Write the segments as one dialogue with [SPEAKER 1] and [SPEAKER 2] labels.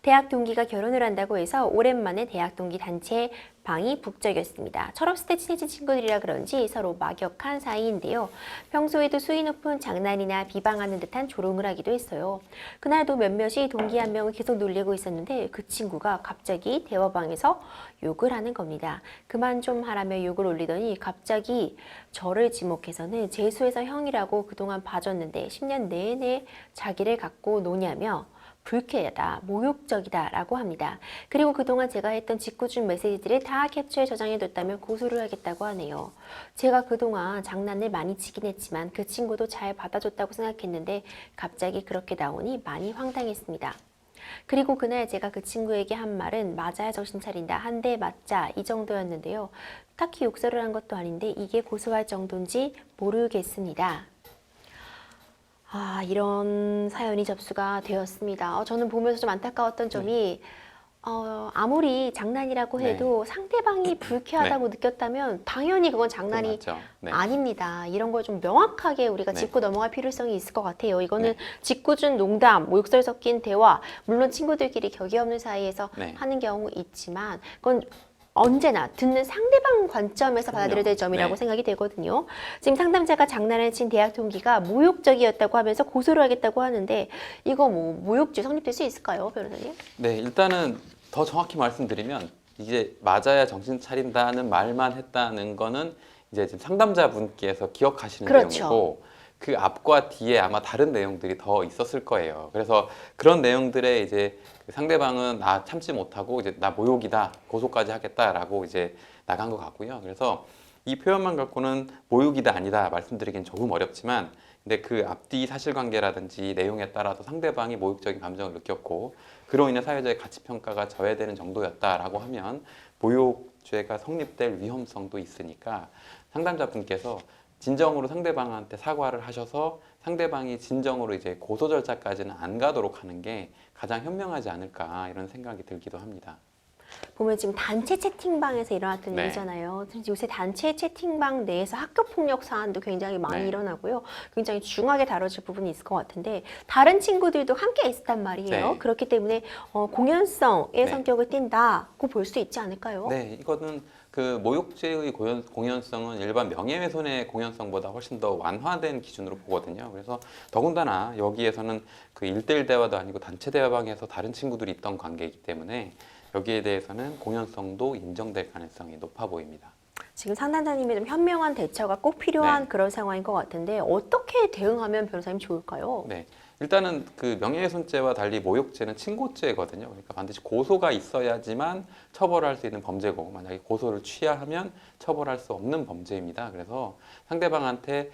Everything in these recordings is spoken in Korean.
[SPEAKER 1] 대학 동기가 결혼을 한다고 해서 오랜만에 대학 동기 단체 방이 북적였습니다. 철없을 때 친해진 친구들이라 그런지 서로 막역한 사이인데요. 평소에도 수위 높은 장난이나 비방하는 듯한 조롱을 하기도 했어요. 그날도 몇몇이 동기 한 명을 계속 놀리고 있었는데 그 친구가 갑자기 대화방에서 욕을 하는 겁니다. 그만 좀 하라며 욕을 올리더니 갑자기 저를 지목해서는 재수해서 형이라고 그동안 봐줬는데 10년 내내 자기를 갖고 노냐며 불쾌하다, 모욕적이다 라고 합니다. 그리고 그동안 제가 했던 짓궂은 메시지들을 다 캡처해 저장해뒀다며 고소를 하겠다고 하네요. 제가 그동안 장난을 많이 치긴 했지만 그 친구도 잘 받아줬다고 생각했는데 갑자기 그렇게 나오니 많이 황당했습니다. 그리고 그날 제가 그 친구에게 한 말은 맞아야 정신 차린다, 한 대 맞자 이 정도였는데요. 딱히 욕설을 한 것도 아닌데 이게 고소할 정도인지 모르겠습니다. 이런 사연이 접수가 되었습니다. 저는 보면서 좀 안타까웠던 점이 아무리 장난이라고 해도 상대방이 불쾌하다고 느꼈다면 당연히 그건 장난이 아닙니다. 이런 걸 좀 명확하게 우리가 짚고 넘어갈 필요성이 있을 것 같아요. 이거는 짓궂은 농담, 욕설 섞인 대화, 물론 친구들끼리 격이 없는 사이에서 하는 경우 있지만 그건 언제나 듣는 상대방 관점에서 받아들여야 될 점이라고 생각이 되거든요. 지금 상담자가 장난을 친 대학 동기가 모욕적이었다고 하면서 고소를 하겠다고 하는데 이거 뭐 모욕죄 성립될 수 있을까요, 변호사님?
[SPEAKER 2] 네, 일단은 더 정확히 말씀드리면 이제 맞아야 정신 차린다는 말만 했다는 거는 이제 지금 상담자분께서 기억하시는 내용이고 그 앞과 뒤에 아마 다른 내용들이 더 있었을 거예요. 그래서 그런 내용들에 이제 상대방은 나 참지 못하고 이제 나 모욕이다, 고소까지 하겠다라고 이제 나간 것 같고요. 그래서 이 표현만 갖고는 모욕이다 아니다 말씀드리긴 조금 어렵지만, 근데 그 앞뒤 사실관계라든지 내용에 따라서 상대방이 모욕적인 감정을 느꼈고 그로 인해 사회적인 가치평가가 저해되는 정도였다라고 하면 모욕죄가 성립될 위험성도 있으니까 상담자분께서 진정으로 상대방한테 사과를 하셔서 상대방이 진정으로 이제 고소 절차까지는 안 가도록 하는 게 가장 현명하지 않을까 이런 생각이 들기도 합니다.
[SPEAKER 1] 보면 지금 단체 채팅방에서 일어났던 일이잖아요. 요새 단체 채팅방 내에서 학교폭력 사안도 굉장히 많이 일어나고요. 굉장히 중하게 다뤄질 부분이 있을 것 같은데 다른 친구들도 함께 있었단 말이에요. 그렇기 때문에 공연성의 성격을 띈다고 볼 수 있지 않을까요?
[SPEAKER 2] 네, 이거는 그 모욕죄의 공연성은 일반 명예훼손의 공연성보다 훨씬 더 완화된 기준으로 보거든요. 그래서 더군다나 여기에서는 그 1대1 대화도 아니고 단체 대화방에서 다른 친구들이 있던 관계이기 때문에 여기에 대해서는 공연성도 인정될 가능성이 높아 보입니다.
[SPEAKER 1] 지금 상담자님의 좀 현명한 대처가 꼭 필요한 그런 상황인 것 같은데 어떻게 대응하면 변호사님 좋을까요?
[SPEAKER 2] 네, 일단은 그 명예훼손죄와 달리 모욕죄는 친고죄거든요. 그러니까 반드시 고소가 있어야지만 처벌할 수 있는 범죄고 만약에 고소를 취하하면 처벌할 수 없는 범죄입니다. 그래서 상대방한테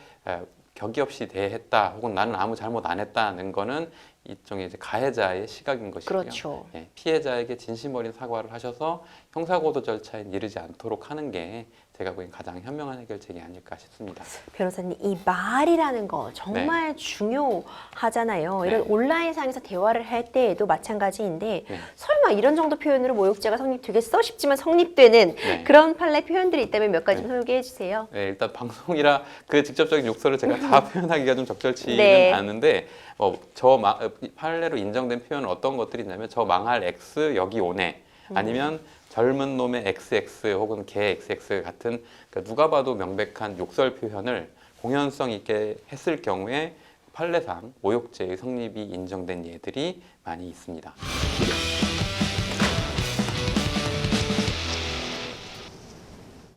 [SPEAKER 2] 격의 없이 대했다 혹은 나는 아무 잘못 안 했다는 거는 일종의 이제 가해자의 시각인 것이고요. 피해자에게 진심 어린 사과를 하셔서 형사고소 절차에 이르지 않도록 하는 게 제가 보기엔 가장 현명한 해결책이 아닐까 싶습니다.
[SPEAKER 1] 변호사님, 이 말이라는 거 정말 중요하잖아요. 이런 온라인상에서 대화를 할 때에도 마찬가지인데 설마 이런 정도 표현으로 모욕죄가 성립되겠어 싶지만 성립되는 그런 판례 표현들이 있다면 몇 가지 좀 소개해 주세요.
[SPEAKER 2] 네, 일단 방송이라 그 직접적인 욕설을 제가 다 표현하기가 좀 적절치는 않은데 판례로 인정된 표현은 어떤 것들이 있냐면 저 망할 X 여기 오네, 아니면 젊은 놈의 XX 혹은 개 XX 같은 그러니까 누가 봐도 명백한 욕설 표현을 공연성 있게 했을 경우에 판례상 모욕죄의 성립이 인정된 예들이 많이 있습니다.